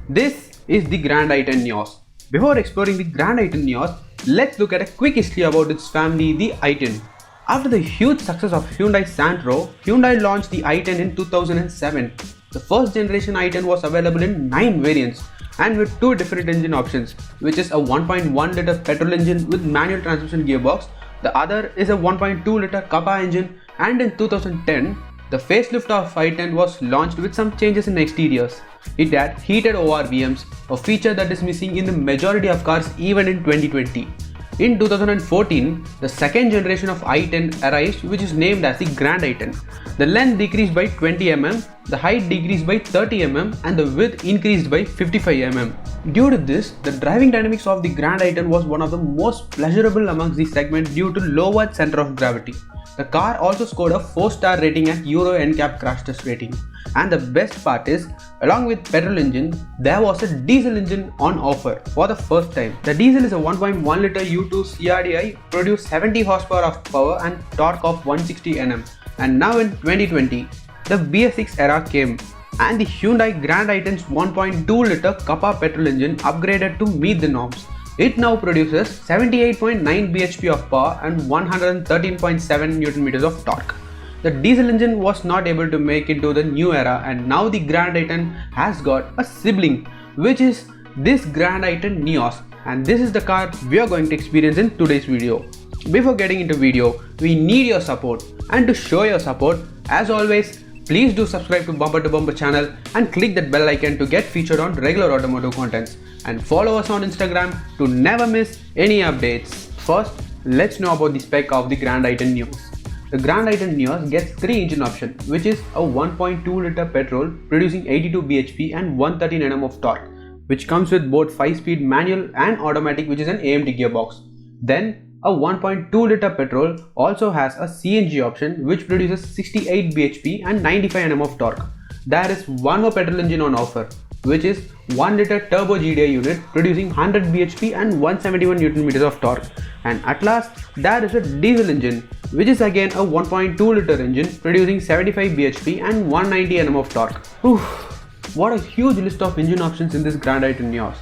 This is the Grand i10 Nios. Before exploring the Grand i10 Nios, let's look at a quick history about its family, the i10. After the huge success of Hyundai Santro, Hyundai launched the i10 in 2007. The first generation i10 was available in 9 variants and with 2 different engine options, which is a 1.1 liter petrol engine with manual transmission gearbox. The other is a 1.2 liter Kappa engine, and in 2010, the facelift of i10 was launched with some changes in exteriors. It had heated ORVMs, a feature that is missing in the majority of cars even in 2020. In 2014, the second generation of i10 arrived, which is named as the Grand i10. The length decreased by 20 mm, the height decreased by 30 mm, and the width increased by 55 mm. Due to this, the driving dynamics of the Grand i10 was one of the most pleasurable amongst the segment due to lower center of gravity. The car also scored a 4-star rating at Euro NCAP crash test rating. And the best part is, along with petrol engine, there was a diesel engine on offer for the first time. The diesel is a 1.1 liter U2 CRDI, produced 70 horsepower of power and torque of 160 Nm. And now in 2020, the BS6 era came, and the Hyundai Grand i10's 1.2 liter Kappa petrol engine upgraded to meet the norms. It now produces 78.9 bhp of power and 113.7 Nm of torque. The diesel engine was not able to make it to the new era, and now the Grand i10 has got a sibling, which is this Grand i10 Nios, and this is the car we are going to experience in today's video. Before getting into video, we need your support, and to show your support, as always, please do subscribe to Bumper to Bumper channel and click that bell icon to get featured on regular automotive contents, and follow us on Instagram to never miss any updates. First, let's know about the spec of the Grand i10 Nios. The Grand i10 Nios gets 3 engine options, which is a 1.2 liter petrol producing 82 bhp and 113 Nm of torque, which comes with both 5-speed manual and automatic, which is an AMD gearbox. Then a 1.2 liter petrol also has a CNG option, which produces 68 bhp and 95 Nm of torque. There is one more petrol engine on offer, which is 1 liter turbo GDI unit producing 100 bhp and 171 Nm of torque. And at last, there is a diesel engine, which is again a 1.2 liter engine producing 75 bhp and 190 Nm of torque. What a huge list of engine options in this Grand i10 Nios.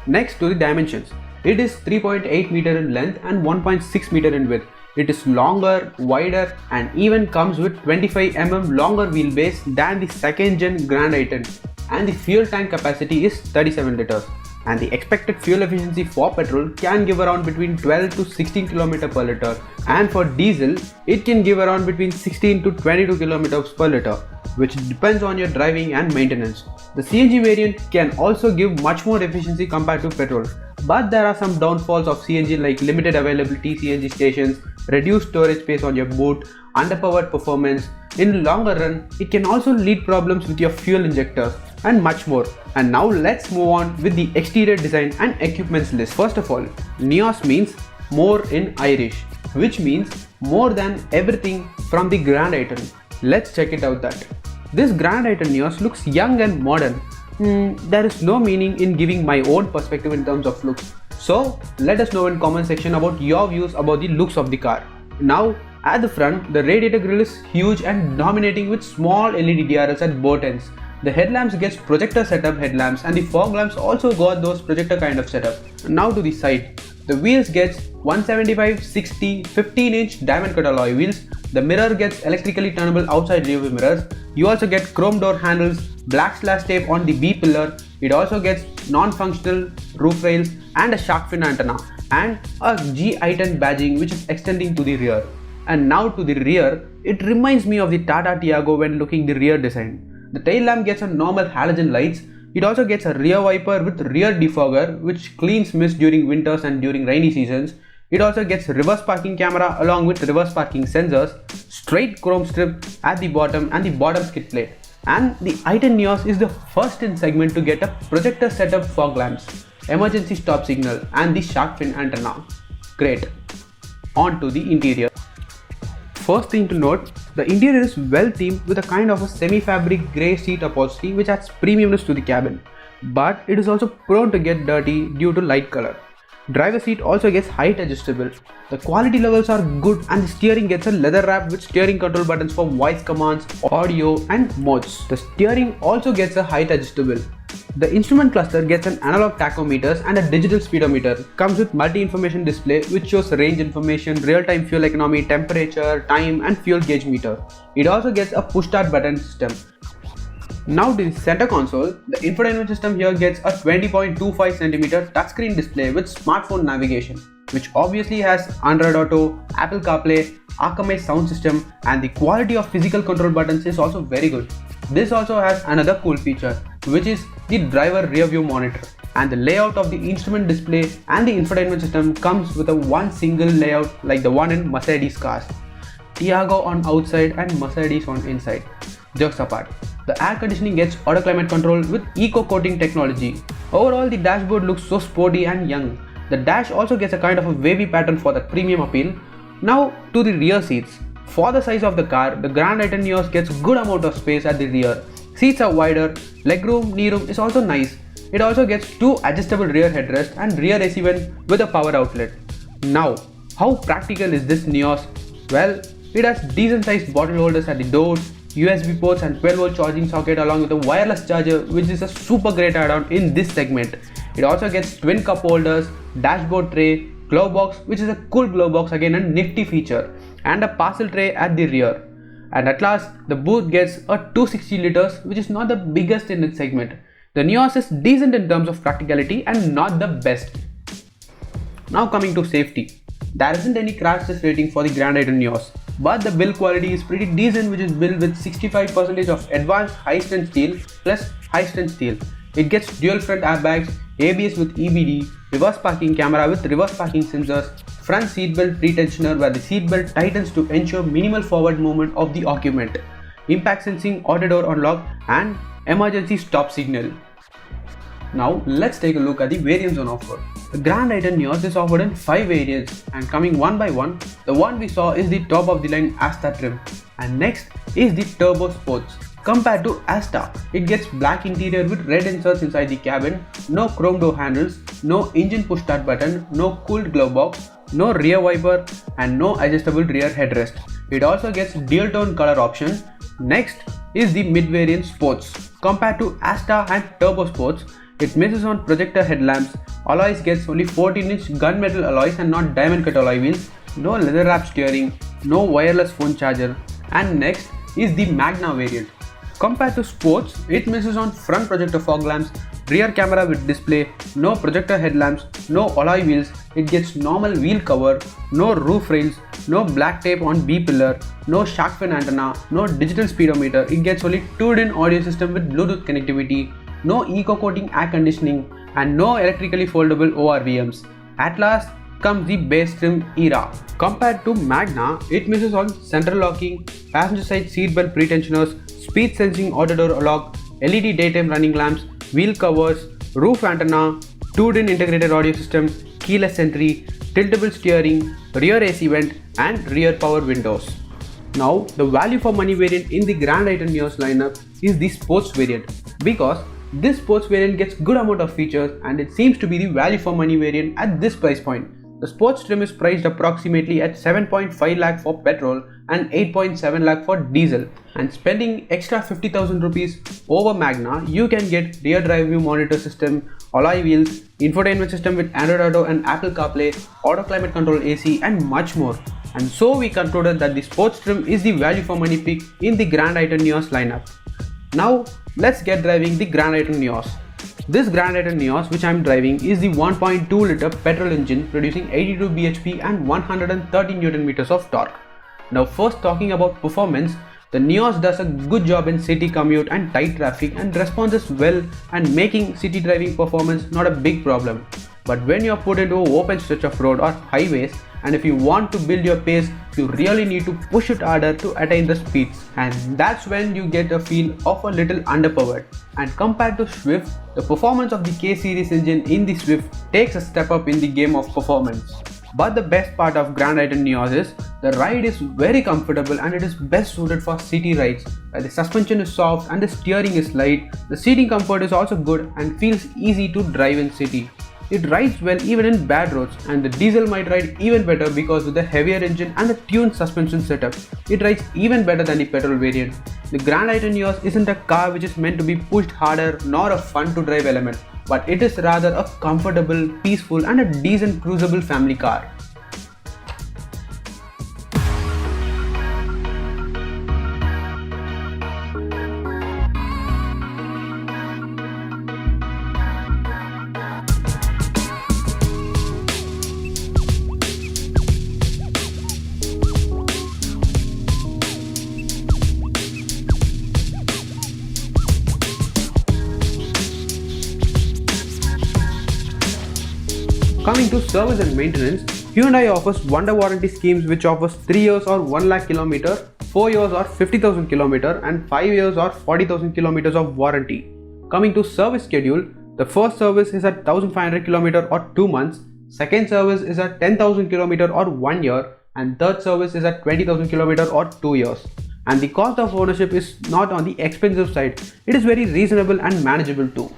Next to the dimensions. It is 3.8 meter in length and 1.6 meter in width. It is longer, wider, and even comes with 25 mm longer wheelbase than the second gen Grand i10. And the fuel tank capacity is 37 liters. And the expected fuel efficiency for petrol can give around between 12 to 16 km per liter, and for diesel it can give around between 16 to 22 km per liter, which depends on your driving and maintenance. The CNG variant can also give much more efficiency compared to petrol, but there are some downfalls of CNG like limited availability CNG stations, reduced storage space on your boot, underpowered performance. In the longer run, it can also lead problems with your fuel injectors and much more. And now let's move on with the exterior design and equipments list. First of all, Nios means more in Irish, which means more than everything from the Grand i10. Let's check it out that. This Grand i10 Nios looks young and modern. There is no meaning in giving my own perspective in terms of looks. So let us know in comment section about your views about the looks of the car. Now at the front, the radiator grille is huge and dominating with small LED DRLs at both ends. The headlamps gets projector setup headlamps, and the fog lamps also got those projector kind of setup. Now to the side, the wheels gets 175, 60, 15-inch diamond cut alloy wheels. The mirror gets electrically turnable outside rear view mirrors. You also get chrome door handles, black slash tape on the B pillar. It also gets non-functional roof rails and a shark fin antenna, and a G-i10 badging which is extending to the rear. And now to the rear, it reminds me of the Tata Tiago when looking the rear design. The tail lamp gets a normal halogen lights. It also gets a rear wiper with rear defogger, which cleans mist during winters and during rainy seasons. It also gets reverse parking camera along with reverse parking sensors, straight chrome strip at the bottom and the bottom skid plate. And the i10 Nios is the first in segment to get a projector setup fog lamps, emergency stop signal, and the shark fin antenna. Great. On to the interior. First thing to note, the interior is well themed with a kind of a semi-fabric grey seat upholstery which adds premiumness to the cabin, but it is also prone to get dirty due to light color. Driver seat also gets height adjustable. The quality levels are good, and the steering gets a leather wrap with steering control buttons for voice commands, audio and modes. The steering also gets a height adjustable. The instrument cluster gets an analog tachometers and a digital speedometer. Comes with multi-information display which shows range information, real-time fuel economy, temperature, time and fuel gauge meter. It also gets a push-start button system. Now to the center console, the infotainment system here gets a 20.25cm touchscreen display with smartphone navigation, which obviously has Android Auto, Apple CarPlay, Akamai sound system, and the quality of physical control buttons is also very good. This also has another cool feature, which is the driver rear view monitor, and the layout of the instrument display and the infotainment system comes with a one single layout like the one in Mercedes cars. Tiago on outside and Mercedes on inside. Jokes apart, the air conditioning gets auto climate control with eco coating technology. Overall, the dashboard looks so sporty and young. The dash also gets a kind of a wavy pattern for the premium appeal. Now to the rear seats. For the size of the car, the Grand i10 Nios gets good amount of space at the rear. Seats are wider, legroom, knee room is also nice. It also gets two adjustable rear headrests and rear AC vent with a power outlet. Now, how practical is this Nios? Well, it has decent sized bottle holders at the doors, USB ports and 12V charging socket along with a wireless charger, which is a super great add-on in this segment. It also gets twin cup holders, dashboard tray, glove box, which is a cool glove box, again a nifty feature, and a parcel tray at the rear. And at last, the boot gets a 260 liters, which is not the biggest in its segment. The Nios is decent in terms of practicality and not the best. Now coming to safety. There isn't any crash test rating for the Grand i10 Nios, but the build quality is pretty decent, which is built with 65% of advanced high-strength steel plus high-strength steel. It gets dual front airbags, ABS with EBD, reverse parking camera with reverse parking sensors, front seatbelt pre-tensioner where the seatbelt tightens to ensure minimal forward movement of the occupant, impact sensing auto door unlock and emergency stop signal. Now let's take a look at the variants on offer. The Grand i10 Nios is offered in 5 variants, and coming one by one, the one we saw is the top of the line Asta trim, and next is the Turbo Sportz. Compared to Asta, it gets black interior with red inserts inside the cabin, no chrome door handles, no engine push start button, no cooled glove box, no rear wiper and no adjustable rear headrest. It also gets dual tone color option. Next is the mid variant Sportz. Compared to Asta and Turbo Sportz, it misses on projector headlamps, alloys gets only 14-inch gunmetal alloys and not diamond cut alloy wheels, no leather wrap steering, no wireless phone charger, and next is the Magna variant. Compared to Sportz, it misses on front projector fog lamps, rear camera with display, no projector headlamps, no alloy wheels, it gets normal wheel cover, no roof rails, no black tape on B-pillar, no shark fin antenna, no digital speedometer, it gets only 2-in audio system with Bluetooth connectivity, no eco-coating air conditioning and no electrically foldable ORVMs. At last comes the base trim era. Compared to Magna, it misses on central locking, passenger side seatbelt pretensioners, speed sensing auto door lock, LED daytime running lamps, wheel covers, roof antenna, 2-in integrated audio system, keyless entry, tiltable steering, rear AC vent and rear power windows. Now the value for money variant in the Grand i10 Nios lineup is the Sportz variant, because this Sportz variant gets good amount of features and it seems to be the value for money variant at this price point. The Sportz trim is priced approximately at 7.5 lakh for petrol and 8.7 lakh for diesel, and spending extra 50,000 rupees over Magna, you can get rear drive view monitor system, alloy wheels, infotainment system with Android Auto and Apple CarPlay, auto climate control AC and much more. And so we concluded that the Sportz trim is the value for money pick in the Grand i10 Nios lineup. Now let's get driving the Grand i10 Nios. This Grand i10 Nios which I am driving is the 1.2 liter petrol engine producing 82 bhp and 130 Nm of torque. Now first talking about performance, the Nios does a good job in city commute and tight traffic and responds well and making city driving performance not a big problem. But when you are put into an open stretch of road or highways, and if you want to build your pace, you really need to push it harder to attain the speeds, and that's when you get a feel of a little underpowered. And compared to Swift, the performance of the K series engine in the Swift takes a step up in the game of performance. But the best part of Grand i10 Nios is the ride is very comfortable and it is best suited for city rides, where the suspension is soft and the steering is light. The seating comfort is also good and feels easy to drive in city. It rides well even in bad roads, and the diesel might ride even better because with the heavier engine and the tuned suspension setup, it rides even better than the petrol variant. The Grand i10 Nios isn't a car which is meant to be pushed harder nor a fun to drive element, but it is rather a comfortable, peaceful and a decent cruisable family car. Coming to service and maintenance, Hyundai offers wonder warranty schemes which offers 3 years or 1 lakh km, 4 years or 50,000 km and 5 years or 40,000 km of warranty. Coming to service schedule, the first service is at 1500 km or 2 months, second service is at 10,000 km or 1 year, and third service is at 20,000 km or 2 years. And the cost of ownership is not on the expensive side, it is very reasonable and manageable too.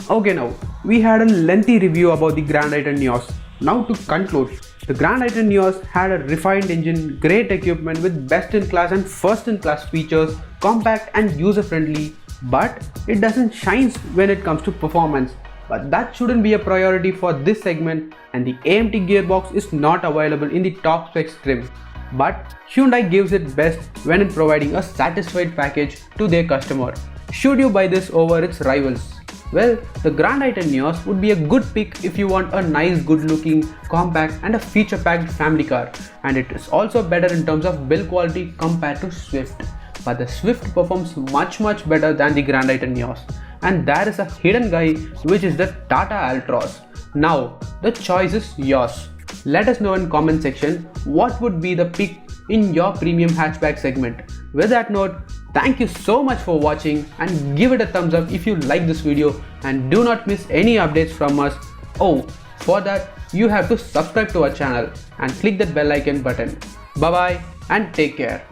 Okay, now we had a lengthy review about the Grand i10 Nios. Now to conclude, the Grand i10 Nios had a refined engine, great equipment with best in class and first in class features, compact and user friendly, but it doesn't shine when it comes to performance. But that shouldn't be a priority for this segment, and the AMT gearbox is not available in the top specs trim. But Hyundai gives it best when in providing a satisfied package to their customer. Should you buy this over its rivals? Well, the Grand i10 Nios would be a good pick if you want a nice, good looking, compact and a feature packed family car, and it is also better in terms of build quality compared to Swift. But the Swift performs much better than the Grand i10 Nios, and there is a hidden guy which is the Tata Altroz. Now the choice is yours. Let us know in comment section what would be the pick in your premium hatchback segment. With that note, thank you so much for watching, and give it a thumbs up if you like this video, and do not miss any updates from us. Oh, for that you have to subscribe to our channel and click that bell icon button. Bye bye and take care.